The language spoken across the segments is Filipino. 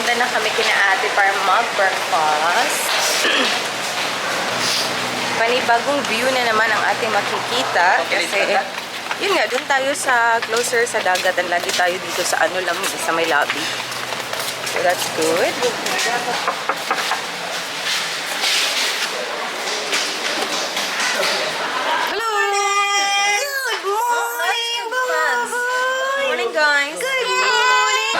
Pupunta na kami kina ate para mag-breakfast. Panibagong view na naman ang ating makikita. Kasi, yun nga, dun tayo sa closer sa dagat. Ang lagi tayo dito sa ano lang, sa may lobby. So, that's good. Hello! Good morning, morning, guys. Good morning!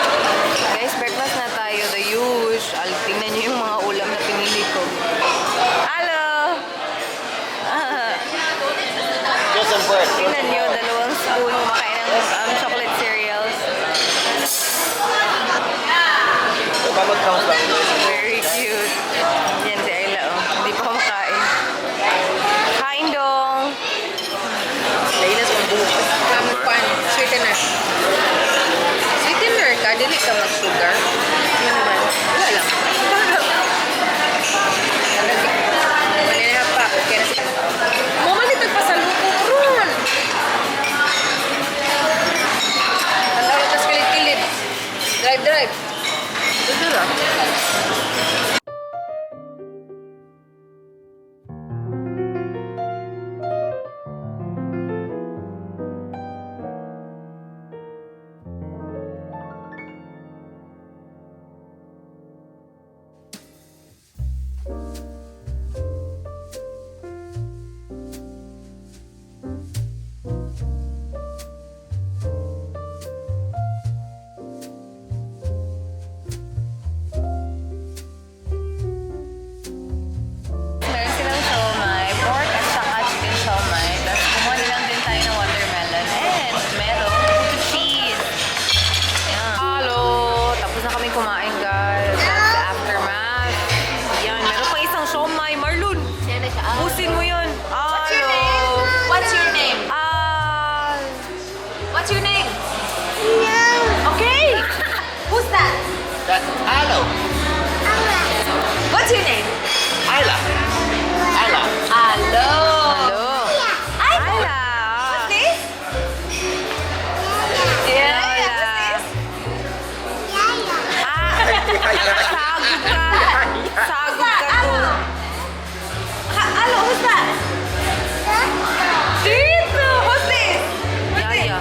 Guys, breakfast na tayo. The usual. Tingnan nyo yung mga ulam na pinili ko. Hello! Tingnan nyo, dalawang spoon. Kumakain ng chocolate cereals. Very cute. Yan si Ayla, oh. Hindi pa kumakain. Kain dong! Lainas mong buhok. Kamupan. Sweetener. Sweetener ka? Dili ka mag-sugar? Ano naman? Wala lang. Manila pa. Okay na siya. Mamalitag pa sa lupo ron. Ang tawag tas kilit-kilit. Drive. Ito lang. Meron silang siomai, pork at saka chicken siomai. Tapos kumuha na lang din tayo ng watermelon. And merong cheese. Ayan. Hello! Tapos na kami kumain, guys. That's the aftermath. Yan. Meron pa isang siomai. Marlon! Pusin mo yun. What's your name? What's your name? Okay! Who's that? That's Alo. What's your name? Ayla. Ayla. Hello. Hello! Ayla! What's this? Yeah. What's this? Sagog ka! Sagog ka to. Hello, who's that? Tito. What's this? Yaya.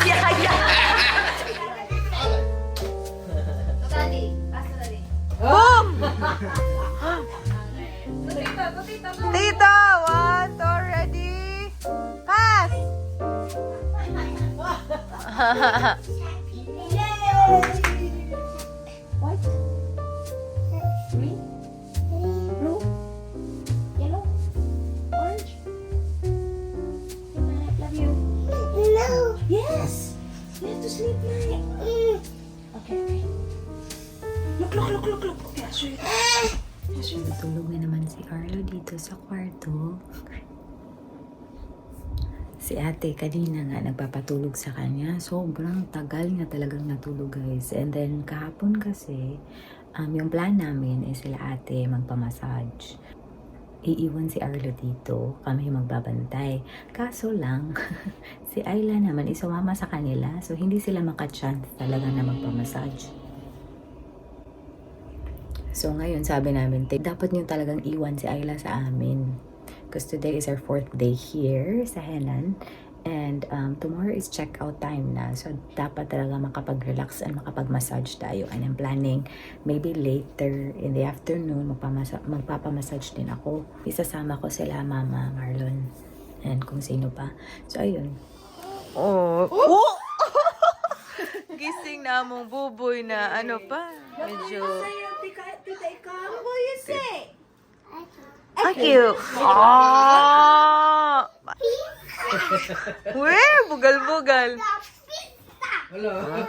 Yeah. Boom! Tito! 1, 2, ready? Pass! White, green, blue, yellow, orange. Good night, love you. No. Yes. You have to sleep night. Okay. Look. Okay, I'll show you. Tulog na naman si Arlo dito sa kwarto. Si ate kanina nga nagpapatulog sa kanya. Sobrang tagal nga talagang natulog, guys. And then kahapon kasi, yung plan namin is sila ate magpamassage. Iiwan si Arlo dito, kami magbabantay. Kaso lang, si Ayla naman isumama sa kanila. So hindi sila maka-chance talaga na magpamassage. So ngayon sabi namin, dapat nyo talagang iwan si Ayla sa amin. Because today is our 4th day here sa Henan. And tomorrow is check-out time na. So dapat talaga makapag-relax and makapag-massage tayo. And I'm planning maybe later in the afternoon, magpapamassage din ako. Isasama ko sila Mama Marlon and kung sino pa. So ayun. Oh! Gising na mong buboy na ano pa. Medyo... Tita, ikaw. What will you say? cute! Ah! Weh, bugal-bugal.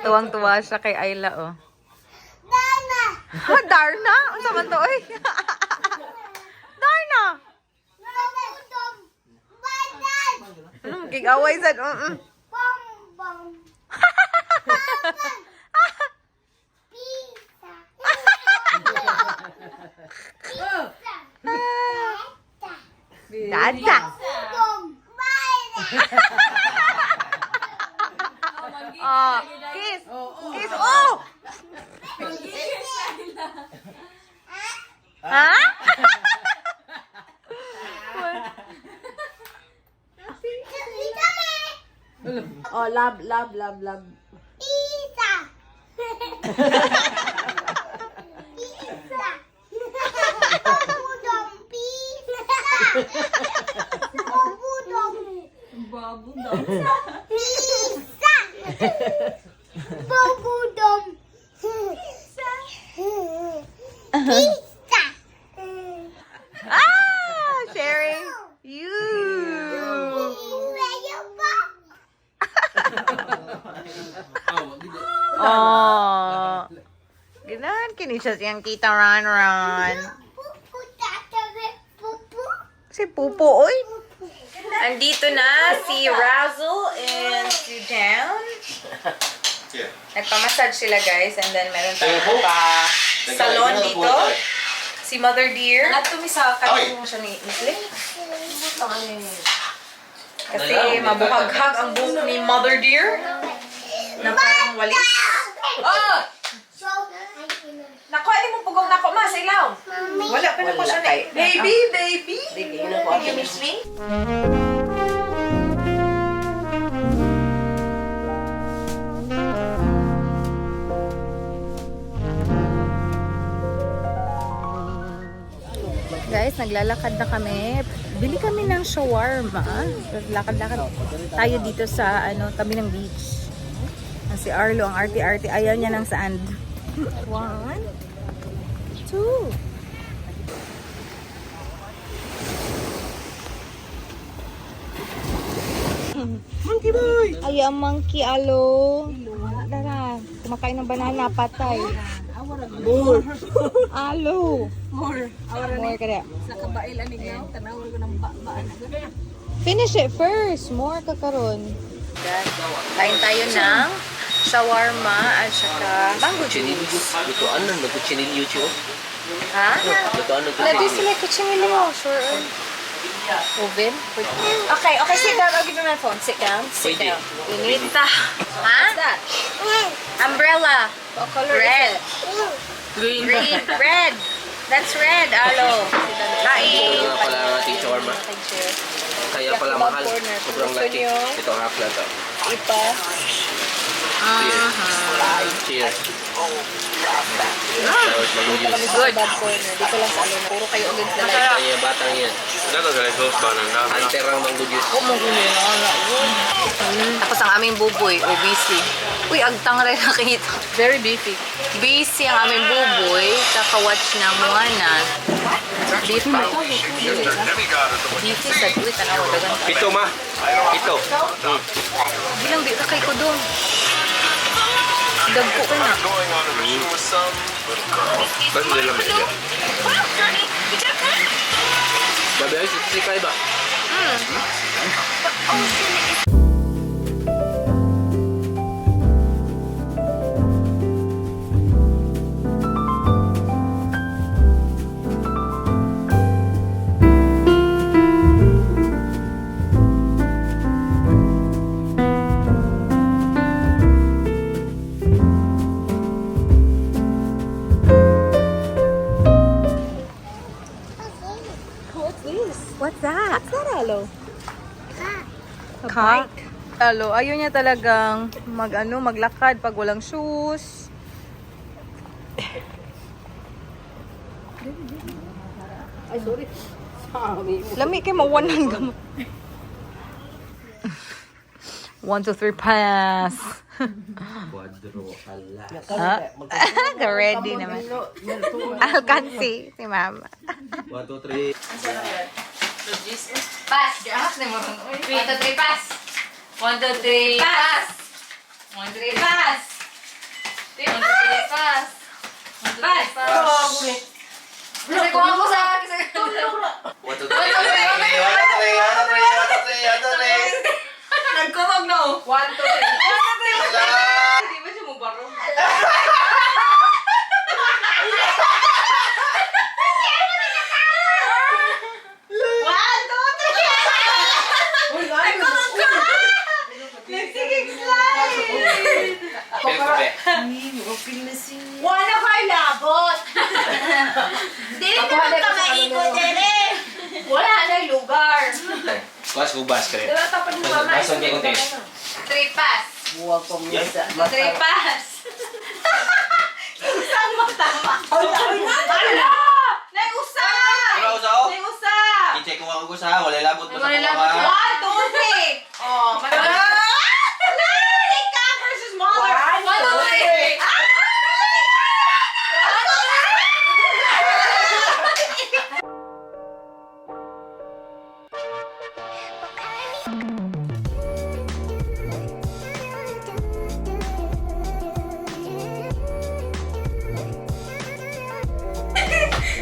Tuwang-tuwa siya kay Ayla, oh. Ha, Darna? Ang saman to, oy. Darna! Kig-away sad. Dada! Oh, kiss! kiss. Oh! Ha? Oh, love, love, love, love. Ah! Sherry! You! Oh! Ganahan kini siya siyang tita Ron Ron. Si Pupo, oy! Andito na si Razzle and si Down. Nagpamassage sila guys and then meron tayong pa salon dito. Si Mother Dear. Natumi sa kanino siya ni Isling. Kasi mabuhaghag ang buhok ni Mother Dear. Na parang walis. Oh! Nakuha ni mo pugong nako ma sa ilaw. Wala pa na ko siya ni. Baby, baby. You miss me? Guys, naglalakad na kami. Bili kami ng shawarma. Lakad-lakad tayo dito sa tabi ng beach. Si Arlo, ang arty-arty. Ayaw niya ng sand. 1, 2. Monkey boy! Ay, ang monkey, alo. Dara, kumakain ng banana, patay. More. Alo. More ka rin. Finish it first. More ka karon. Kain tayo ng shawarma at saka mango juice. Lutuan ng nagkuchinilyo siya. Ha? Lutuan ng Lagi sila kuchimilyo. Sure. Oven? Okay, sit down. I'll give you my phone. Sit down. Pwede. Inita. Ha? What's that? Umbrella. What color red. Green. Red. That's red, alo. Kain. Ito nga pala ang ating shawarma. Kaya pala mahal. Sobrang laki. Ito half lang to. Ipa. Cheers. Good. Dito lang sa alin. Puro kayo ulit na lang. Kaya batang yan. Hunter ang mango juice. Tapos ang aming buboy, obese. Uy, agtang rin nakita. Very beefy. Busy ang aming buboy. Kakawatch ng Moana. Beef pa. Beefy sa duit. Ano, dagan. Pito ma. Pito. Bilang di ka kay ko doon. Dagko ka na. Ba't nila may ilo? Babi ay sisikay ba? What's that? Alo? Cat? Alo, ayaw niya talagang maglakad pag walang shoes. Ay, sorry. Lami kayo mawanan gamot. 1, 2, 3, pass. Quadro, ala. Ready naman. Alcansi, si mama. 1, 2, 3. Pass! Diyak na mo. 1, 2, 3, pass! 1, 2, 3, pass! 1, 2, 3, pass! 1, 2, 3, pass! 1, 2, 3, pass! Kasi kuha ko sa akin sa ganda. 1, 2, 3. Nagkumag no. 1, 2, 3. 1, 2, 3. Hindi ba siya mo baro? Bebe. Kuas gubas ka rin. Diba tapos ni mama? Basag kayo konti. Tripas. Buwag ko misa. Tripas. Isang matama. Ala! Nag-usa! Ikaw usaw? Nag-usa! I-check ko ako gusa. Wala labot mo sa Wala kuha. labot. 1, 2, 3! Oh, matama. Ala! Ika versus mother! 1, 2, 3.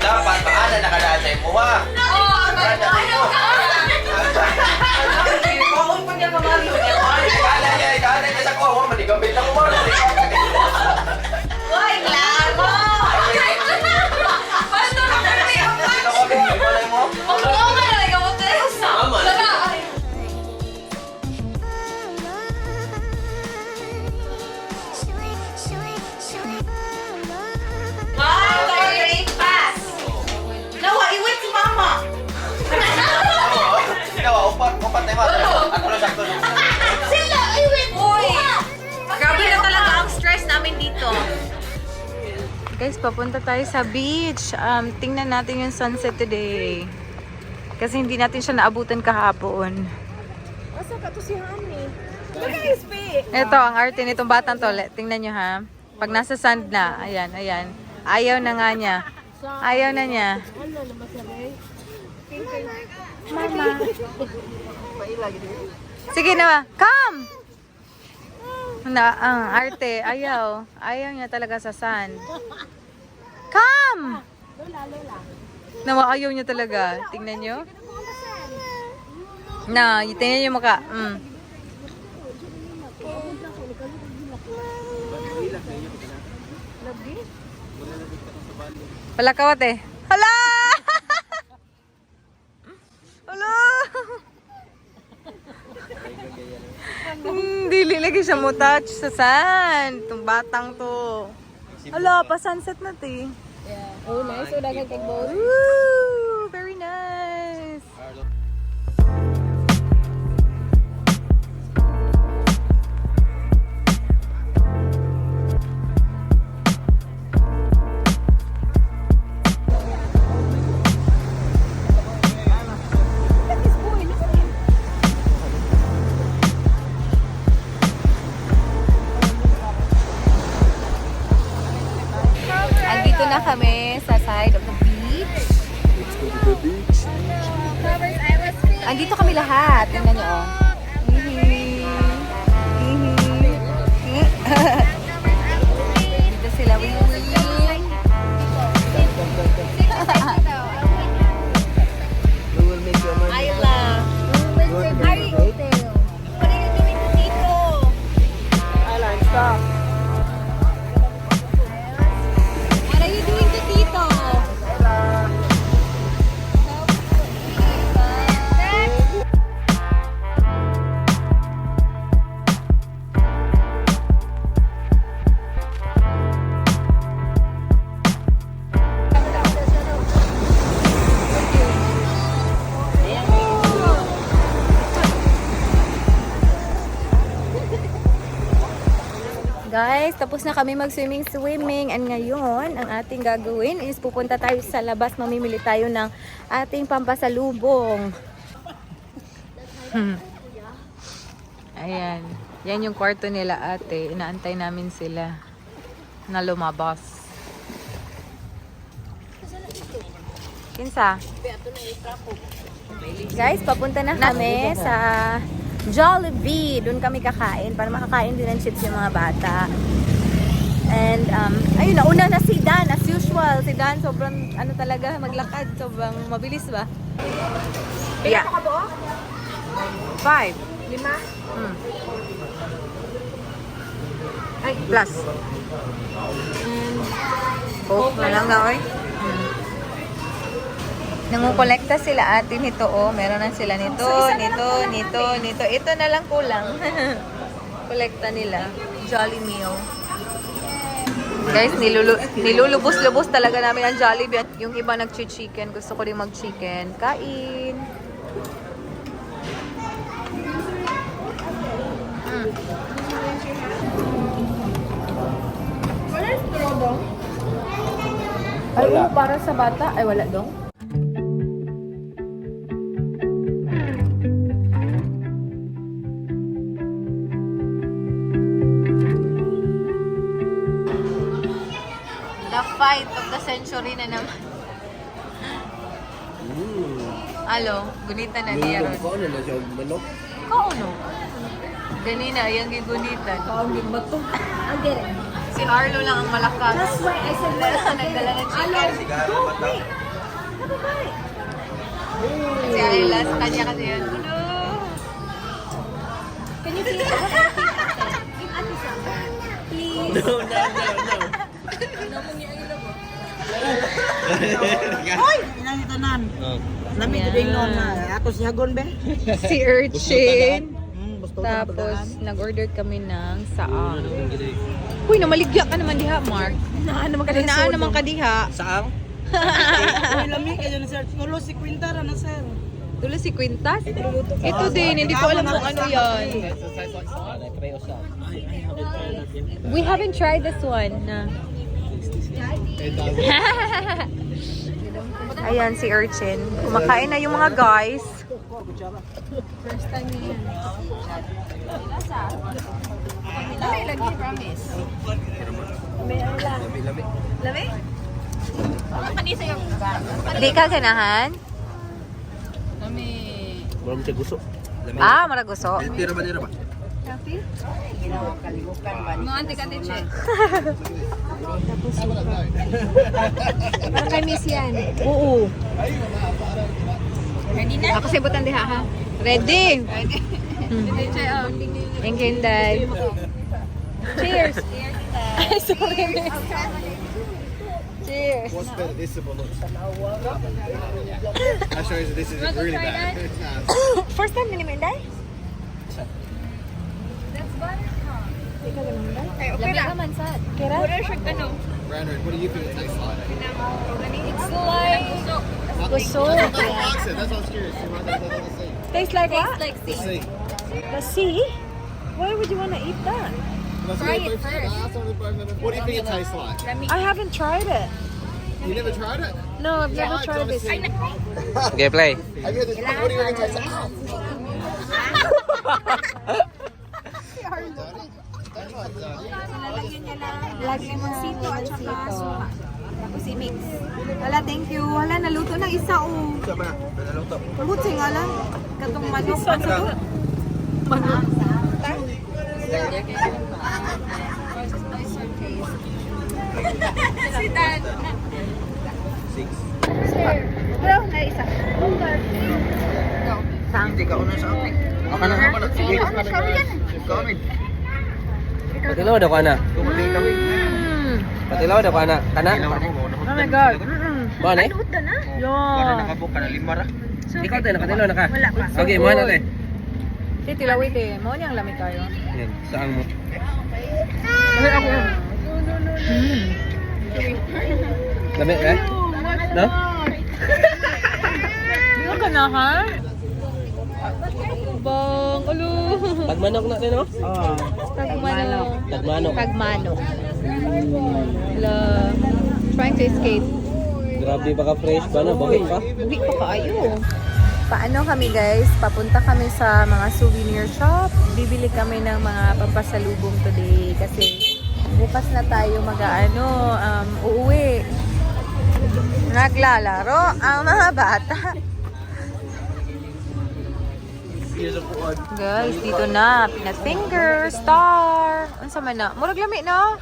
Dapat paala nakadatay mo ha. Bawal pa niya mamalo. Ikala niya sa kuha. Maligambit na mo ba? Uy, labo! Basta na kami ang Ito ka ba? Malay mo? Makulong ka na nagawot na yung sa. Mama. One, two, three, pass! Nawa, iwit si mama! Ikaw, upat na yung mata. At wala sakto. Sila, iwit! Uy! Grabe na talaga ang stress namin dito. Guys, papunta tayo sa beach. Tingnan natin yung sunset today. Kasi hindi natin siya naabutan kahapon. Asa ka to si Honey? Mag-ispi. Ito, ang arte nitong batang to. Tingnan nyo ha. Pag nasa sand na, ayan, ayan. Ayaw na nga niya. Ayaw na niya. Ano naman sa Ray? Mama. Sige na, come! Na, ang arte, ayaw. Ayaw niya talaga sa sand. Come! Nawa, ayaw niya talaga. Tingnan niyo. Na, tingnan niyo maka. Palakawat eh. Hala! Hala! Dili lagi siya mo touch sa sand. Itong batang to. Hala, pa sunset na ti. Oh, nice. So, dagang kay boat. Woo! Very nice. Andito na kami sa side of the beach. Andito kami lahat. Tingnan nyo, oh. Hihi. Hihi. Dito sila. Ayla. What are you doing dito? Stop. What are you doing to Tito? Guys, tapos na kami mag-swimming and ngayon, ang ating gagawin is pupunta tayo sa labas, mamimili tayo ng ating pampasalubong. Ayan, yan yung kwarto nila ate, inaantay namin sila na lumabas. Kinsa? Guys, papunta na kami sa Jollibee. Doon kami kakain para makakain din ng chips yung mga bata. And ayun, nauna na si Dan as usual. Si Dan sobrang ano talaga maglakad, sobrang mabilis ba? Yeah. 5. 5. Ay, plus. Coke na lang na, oy. Nangukolekta sila ate nito, oh. Meron na sila nito, nito. Ito na lang kulang. Kolekta nila. Jolly Meal. Guys, nilulubos-lubos talaga namin ang Jollibee. Yung iba nag-chicken. Gusto ko rin mag-chicken. Kain. Wala. Para sa bata. Ay, wala dong. The fight of the century na naman. Alo, gunita na niya ron. Ano na siya, manok? Kauno. Ganina, yung gigunitan. Kaungin ba ito? I'll get it. Si Arlo lang ang malakas. That's why I said, Nagdala ng chicken. Go, wait. Si Ayla, sa kanya kasi yun. Ano? Can you please? Give Ate some. Please. No. Hoy! Inang ito nan. Nami ko din noon na. Ako si Hagon be. Si Urchin. Gusto Tapos, nag-order kami ng saang. Uy, namaligya ka naman diha, Mark. Naan naman ka Naan naman ka diha. Saang? Uy, lami kayo na sir. Tulo si Quintara na sir. Tulo si Quintas? Ito din, hindi ko alam kung ano yan. We haven't tried this one. Ayan si Urchin. Kumakain na yung mga guys. First time niya. Lami lagi, promise. Lami. Lami? Di ka ganahan? Walang siya gusto. Lami. Ah, maraguso. Tira ba? Mga antik-antik. Parang kay Miss yan. Oo. Ready na? Ako sibutan diha ha. Ready? Ready. Thank you, Inday. Cheers. Ay, sorry. Cheers. What's better, this or balloons? I show you this is really bad. It's not. First time ni Inday? Lami ka man sad. Kira? Brandon, what do you think it tastes like? It's like... Gusto. That's what the box said. That's what I'm curious. You want that to see? Tastes like what? The sea. The sea? Why would you want to eat that? Try it first. What do you think it tastes like? I haven't tried it. You never tried it? No, I've never tried this. Okay, play. Have you had this? What do you think it tastes like? Lagi mosito at saka suka. Tapos i-mix. Hala, thank you. Hala, naluto ng isa oh. Sama na. Pinaluto. Pagod nga lang. Katong manok pa sa to. Manok. Si Dan. Bro, na isa. Hindi ka una sa akin. Ako na. Sige. Patilaw daw ka na. Patilaw daw ka na. Kana? Oh my God. Ba ni? Yo. Nakabook ka na 5 ra. Ikaw tayo nakatilaw na ka. Wala pa. Okay, mo na tayo. Titilawit eh. Mo niyang lamig kayo. Yan, saan mo? Lamig eh? No? Ano ka na ha? Bang, alo. Tagmanok na din, no? Tagmanok. Tagmanok. Tagmanok. Hello. Trying to escape. Grabe baka fresh ba na? Bakit pa? Hindi pa kaayo. Paano kami guys? Papunta kami sa mga souvenir shop. Bibili kami ng mga pampasalubong today kasi bukas na tayo uuwi. Naglalaro ang mga bata. Guys, dito na. Peanut finger, star. Ano sa man na? Murag lami na.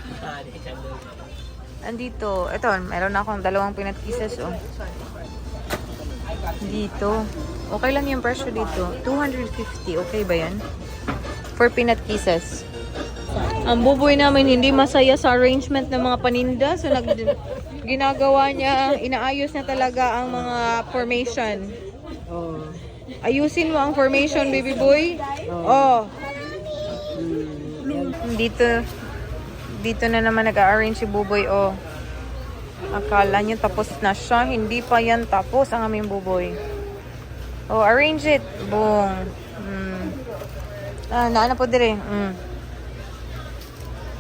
Andito. Ito, meron akong 2 peanut kisses. Oh. Dito. Okay lang yung presyo dito. 250. Okay ba yan? For peanut kisses. Ang buboy namin hindi masaya sa arrangement ng mga paninda. So, ginagawa niya, inaayos niya talaga ang mga formation. Ayusin mo ang formation, baby boy. Oh. Dito na naman nag-arrange si Buboy. Oh. Akala niyo tapos na siya. Hindi pa yan tapos ang aming Buboy. Oh, arrange it. Boom. Naana po dire.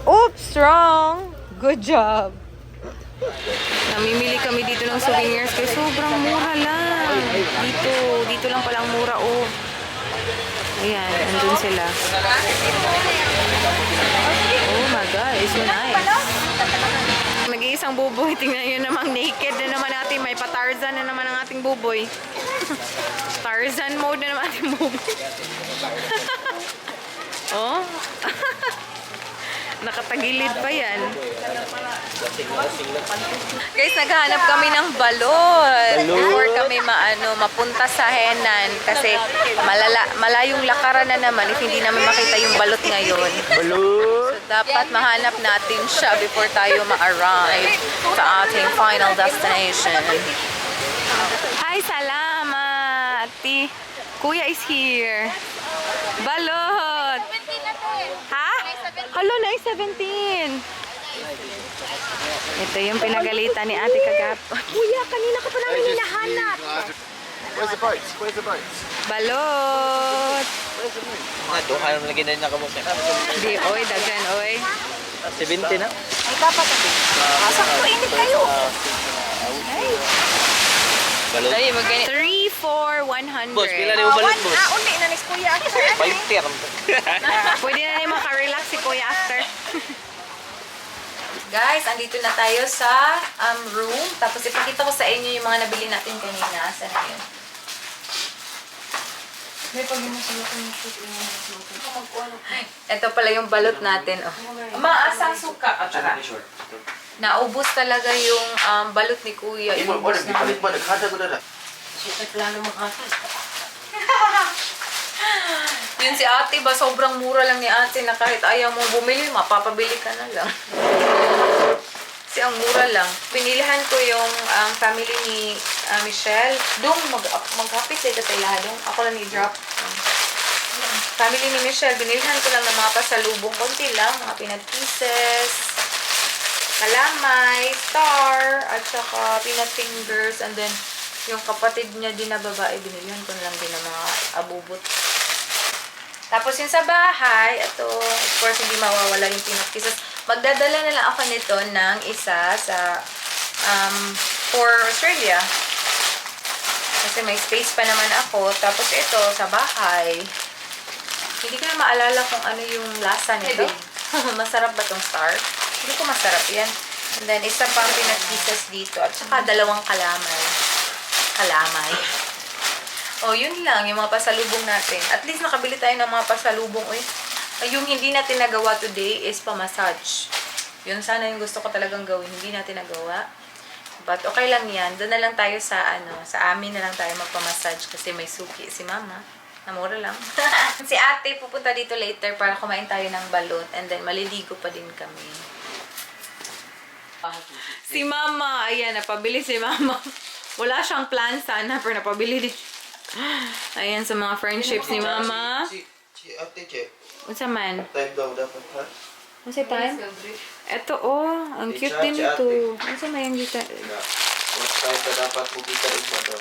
Oops, wrong. Good job. Namimili kami dito ng souvenirs kasi sobrang mura lang. Dito lang palang mura, oh. Ayan, andun sila. Oh my God, it's so nice. Nag-iisang buboy, tingnan nyo namang naked na naman natin. May pa-Tarzan na naman ang ating buboy. Tarzan mode na naman ating buboy. Oh. Nakatagilid pa yan. Guys, naghahanap kami ng balot. Before kami mapunta sa Henan. Kasi malayong lakaran na naman if hindi namin makita yung balot ngayon. So, dapat mahanap natin siya before tayo ma-arrive sa ating final destination. Hi, salamat! Kuya is here. Balot! Ha? Hala, na 17. Ito yung pinagalitan ni ate kagapo. Kuya, kanina ka pa namin hinahanap. Where's the boats? Where's the boats? Balot! Duha naman lagi na nakabot. Di, oy, dagan, oy. 70 na. Ay, dapat ito. Sakto, init kayo. Balot. Ay, magani. 3, 4, 100. Boss, pila na yung balot, boss? Undi na ni Kuya. 5 Pwede na rin makarelax si Kuya after. Guys, andito na tayo sa room. Tapos ipakita ko sa inyo yung mga nabili natin kanina. Saan na yun? Ito pala yung balot natin. Oh. Maasang suka. At saka, naubos talaga yung balot ni Kuya. Inubos na. Yun si ate ba, sobrang mura lang ni ate na kahit ayaw mo bumili, mapapabili ka na lang. Kasi ang mura lang. Pinilihan ko yung family ni Michelle. Dong, mag-hapit sa itatayladong. Ako lang i-drop. Family ni Michelle, binilihan ko lang ng mga pasalubong. Konti lang, mga peanut pieces, kalamay, star, at saka peanut fingers. And then, yung kapatid niya din na babae, binilihan ko lang din ng mga abubot. Tapos yung sa bahay, ito, of course, hindi mawawala yung peanut pieces. Magdadala na lang ako nito ng isa sa for Australia. Kasi may space pa naman ako. Tapos ito, sa bahay, hindi ko na maalala kung ano yung lasa nito. Masarap ba tong star? Hindi ko masarap yan. And then, isa pang peanut pieces dito. At saka dalawang kalamay. Oh, yun lang, yung mga pasalubong natin. At least nakabili tayo ng mga pasalubong. Uy, yung hindi natin nagawa today is pa-massage. Yun sana yung gusto ko talagang gawin. Hindi natin nagawa. But okay lang yan. Doon na lang tayo sa sa amin na lang tayo magpa-massage kasi may suki si mama. Namura lang. Si ate pupunta dito later para kumain tayo ng balot. And then maliligo pa din kami. Si mama, ayan, napabili si mama. Wala siyang plan sana pero napabili din. Ayan sa mga friendships ni mama. Ate, che. Unsa man? Time daw dapat ha? Unsa time? Ito oh, ang cute din ito. Unsa man yung gita? What time ka dapat bubita ito daw?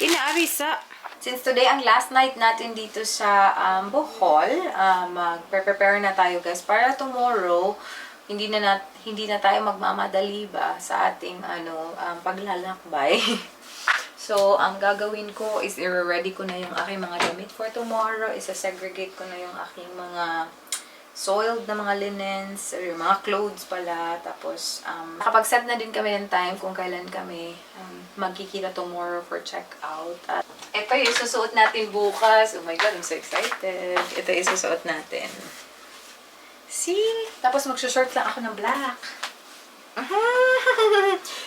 Inaarisa. Since today ang last night natin dito sa Bohol, mag-prepare na tayo guys para tomorrow hindi na tayo magmamadali ba sa ating paglalakbay. So, ang gagawin ko is i-ready ko na yung aking mga damit for tomorrow. Isa-segregate ko na yung aking mga soiled na mga linens, or yung mga clothes pala. Tapos, nakapag-set na din kami ng time kung kailan kami magkikita tomorrow for check-out. At ito yung isusuot natin bukas. Oh my God, I'm so excited. Ito yung isusuot natin. See? Tapos mag-short lang ako ng black.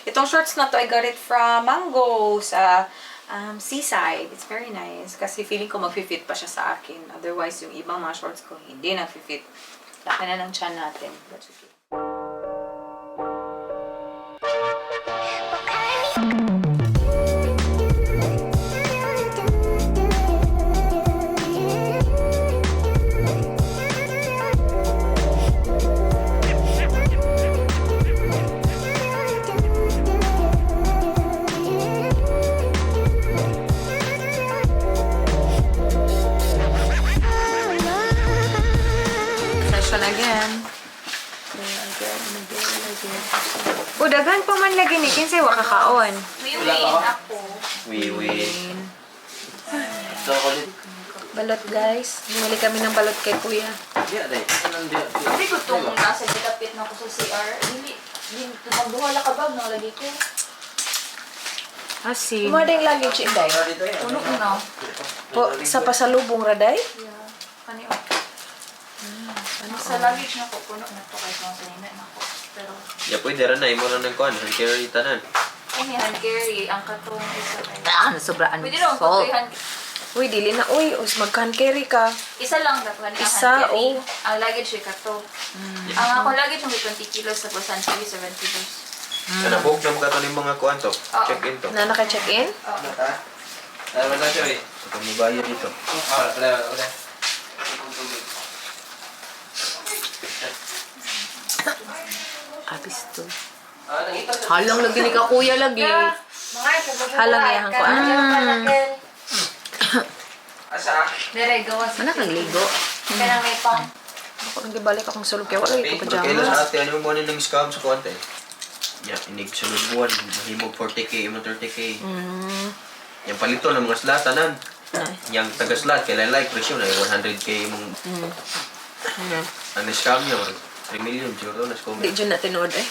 Itong shorts na to, I got it from Mango sa Seaside. It's very nice. Kasi feeling ko mag-fit pa siya sa akin. Otherwise, yung ibang mga shorts ko, hindi nag-fit. Laki na ng tiyan natin. That's okay. Again. O, daghan pa man lagi ni. Kinsay wa kakaon. Wiwin ako. Wiwi. Ito ako din. Balot, guys. Bumili kami ng balot kay kuya. Diya, day. Anong diya? Sabi ko itong nasa dilapit na ako sa CR. Hindi. Tumagduhala ka ba? Nalagi ko. Asin. Umading luggage, Inday. Dito yan. Puno ko na. Po, sa pasalubong, Raday? Yeah. Kani o. Sa luggage na ko, puno na to kahit mga sanina na ko. Pero, Ya, pwede rin na. Imo na ng kuhan. Ang carry tanan. kung hand carry, ang katong isa kayo. Sobraan Pwede naman pag hand Uy, dili na. Uy, magkan carry ka. Isa lang dapat ang Isa, hand carry. oh. Ang luggage ay kato. Ang ako luggage may 20 kilos tapos hand carry 70 kilos. Ano, book na mga ito mga kuhan to. Oo. Check-in to. Na naka-check-in? Ano ba siya eh? Ito mo bayad dito. Wala. Abis to. Halang. Halang lagi ni ka kuya lagi. Halang niya ang kuan. Asa? Dire gawas. Mana kang ligo? Kaya may pang. Ako nang gibalik akong sulog kaya wala ko Kailan pajamas. sa ate, ano mo ng scam sa kuhan tayo? Ya, inig sa buwan. Mahimog 40k, imo 30k. Yang palito ng mga slatanan. Yang taga-slat, kailan like, presyo na 100k mong... Ang na-scam niya, 3 million, siguro na scam. Di dyan na tinood eh.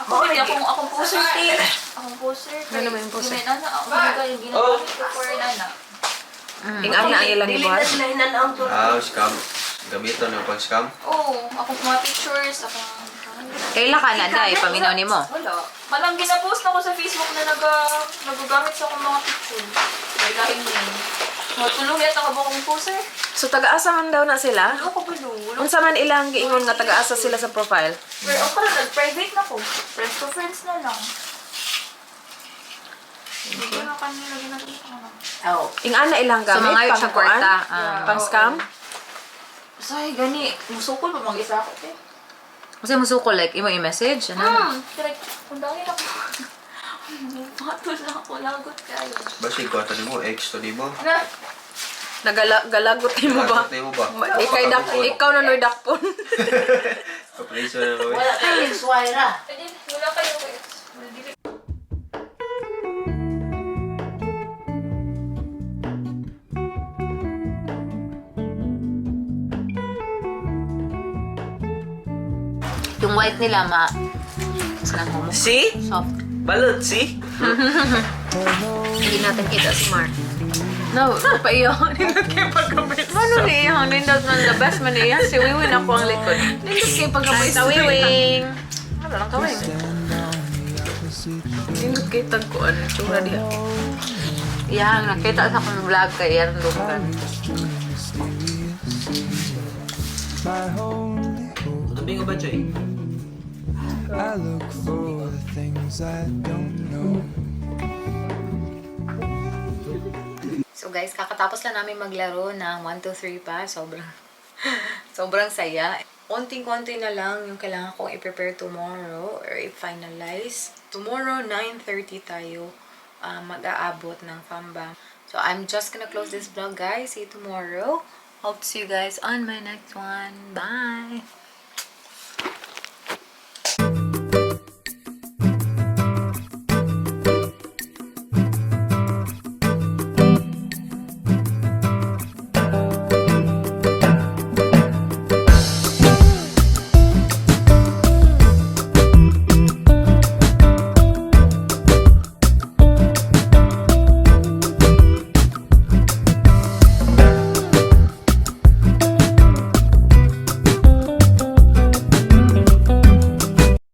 Akong poster tape. Akong poster. Ano naman yung poster? Ginawa na ako. Yung ginagamit ko for nana. Ing ana ang ilang ibuhat. Scam. Gamitan ng pang-scam. Oo. Akong mga pictures. Akong... Kaila ka na, day. Paminaw ni mo. Wala. Malang ginapost na ko sa Facebook na nagagamit sa akong mga picture. Dahil kahit yun. Matulong yata ka ba akong poster? So taga-asa man daw na sila? Wala ko ba no? Unsa man ilang giingon nga taga-asa sila sa profile? Pero ako na nag-private na ko. Friends to friends na lang. Hindi ko na kanila ginagawa ko na. Oo. Ing ana ilang Sa gamit mga pang sa kwarta. Yeah. pang scam? Say, gani. Musukol pa mag-isa ako, te. Kasi musuko like, imo i-message. Ano? Direk, kundangin ako. Patol na ako. Lagot kayo. Basta ikaw ito mo, ex to mo. Na, Nagalagot mo ba? Galagot mo ba? Ikaw na noy dakpon. Kapreso na mo. pwede, wala kayo. Dili. Yung white nila, Sarang mo. See? Soft. Balot, see? Hindi natin kita si Mark. No, pa iyo. Nindot kayo pagkabit. Ano niya? Nindot man the best man niya. Si Wiwin ako ang likod. Nindot kayo pagkabit. Sa Wiwing. Ano lang kawing? Nindot kay tagkuan tsura diha. Yang nakita sa akong vlog kay Yan Lugan. Tabi nga ba, Choy? I look for the things I don't know. So guys, kakatapos lang namin maglaro ng 1, 2, 3 pa. Sobrang saya. Konting-konti na lang yung kailangan kong i-prepare tomorrow or i-finalize. Tomorrow, 9:30 tayo mag-aabot ng FAMBA. So I'm just gonna close this vlog, guys. See you tomorrow. Hope to see you guys on my next one. Bye!